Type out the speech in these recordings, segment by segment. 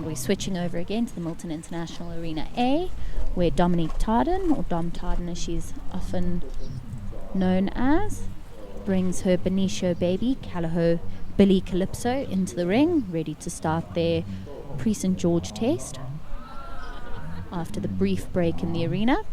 And we're switching over again to the Milton International Arena A, where DominiqueTardin, or Dom Tardin as she's often known as, brings her Benicio baby, Calliope Billy Calypso, into the ring, ready to start their pre-St. George test after the brief break in the arena.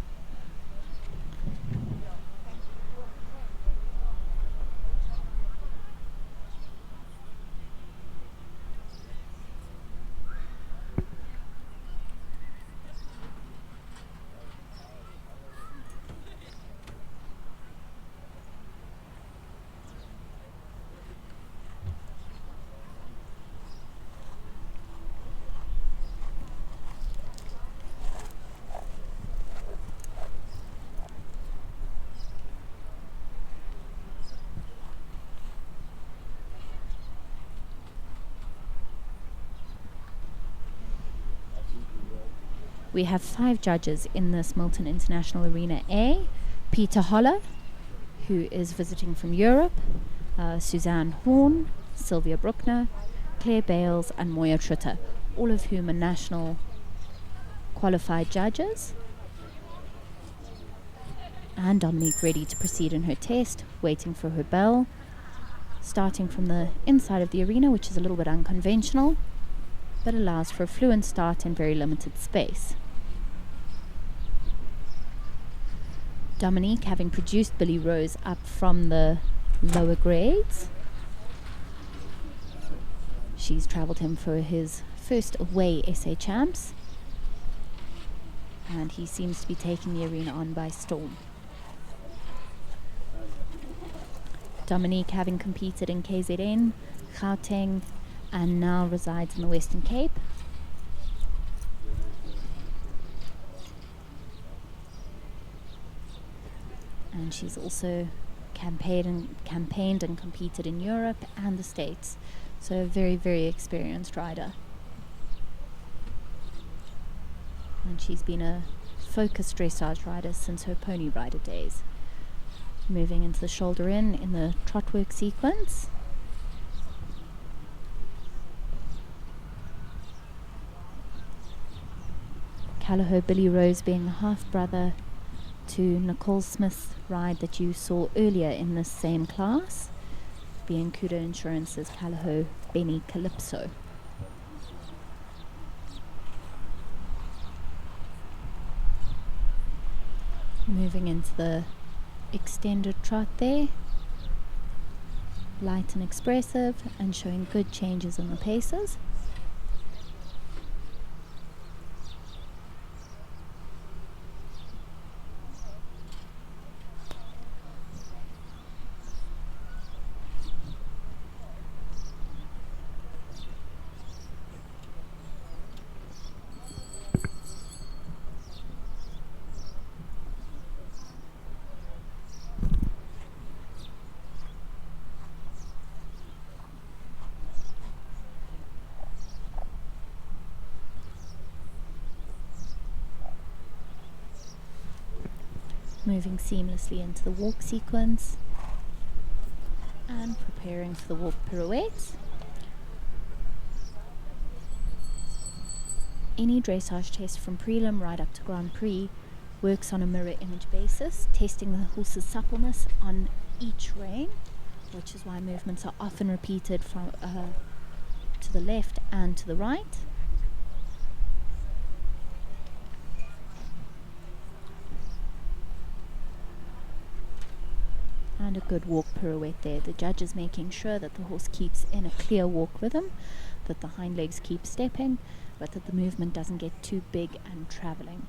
We have 5 judges in this Milton International Arena A. Peter Holler, who is visiting from Europe, Suzanne Horn, Sylvia Bruckner, Claire Bales and Moya Tritter, all of whom are national qualified judges. And Dominique ready to proceed in her test, waiting for her bell, starting from the inside of the arena, which is a little bit unconventional, but allows for a fluent start in very limited space. Dominique, having produced Billy Rose up from the lower grades, she's travelled him for his first away SA Champs, and he seems to be taking the arena on by storm. Dominique, having competed in KZN, Gauteng, and now resides in the Western Cape. And she's also campaigned and competed in Europe and the States. So a very, very experienced rider. And she's been a focused dressage rider since her pony rider days. Moving into the shoulder in the trot work sequence. Calliope Billy Rose being the half-brother to Nicole Smith's ride that you saw earlier in this same class, being Kuda Insurance's Calliope Benny Calypso. Moving into the extended trot there, light and expressive and showing good changes in the paces. Moving seamlessly into the walk sequence and preparing for the walk pirouettes. Any dressage test from prelim right up to Grand Prix works on a mirror image basis, testing the horse's suppleness on each rein, which is why movements are often repeated from to the left and to the right. And a good walk pirouette there. The judge is making sure that the horse keeps in a clear walk rhythm, that the hind legs keep stepping, but that the movement doesn't get too big and travelling.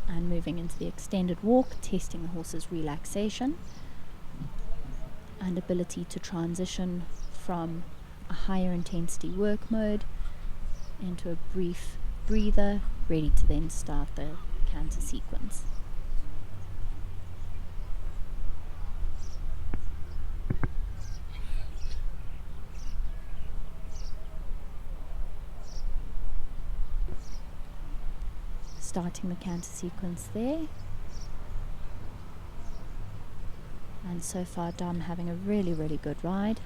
And moving into the extended walk, testing the horse's relaxation and ability to transition from a higher intensity work mode into a brief breather, ready to then start the canter sequence. Starting the canter sequence there, and so far Dom having a really, really good ride.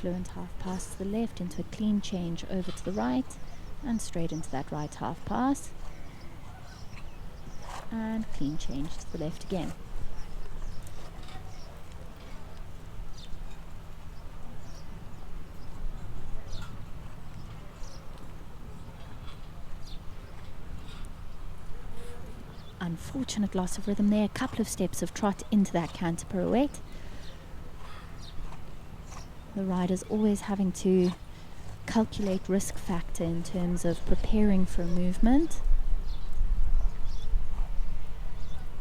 fluent half pass to the left into a clean change over to the right and straight into that right half pass. And clean change to the left again. Unfortunate loss of rhythm there. A couple of steps of trot into that canter pirouette. The rider's always having to calculate risk factor in terms of preparing for a movement.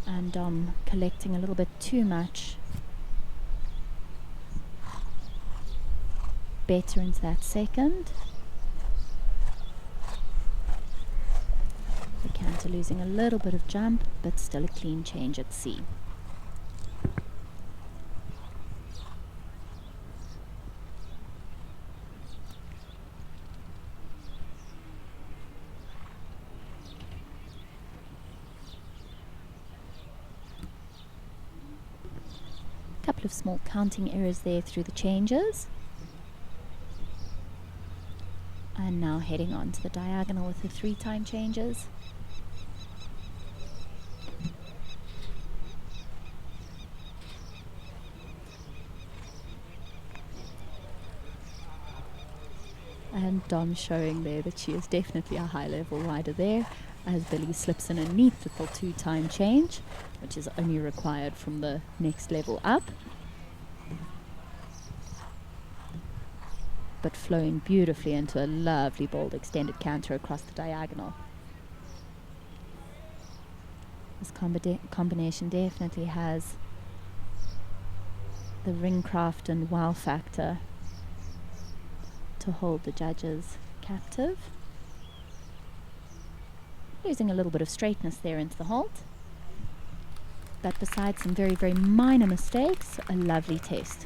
And collecting a little bit too much. Better into that second. The canter losing a little bit of jump, but still a clean change at C. Couple of small counting errors there through the changes. And now heading on to the diagonal with the 3-time changes. And Dom showing there that she is definitely a high-level rider there, as Billy slips in a neat little 2-time change, which is only required from the next level up. But flowing beautifully into a lovely bold extended canter across the diagonal. This combination definitely has the ring craft and wow factor to hold the judges captive. Losing a little bit of straightness there into the halt. But besides some very, very minor mistakes, a lovely test.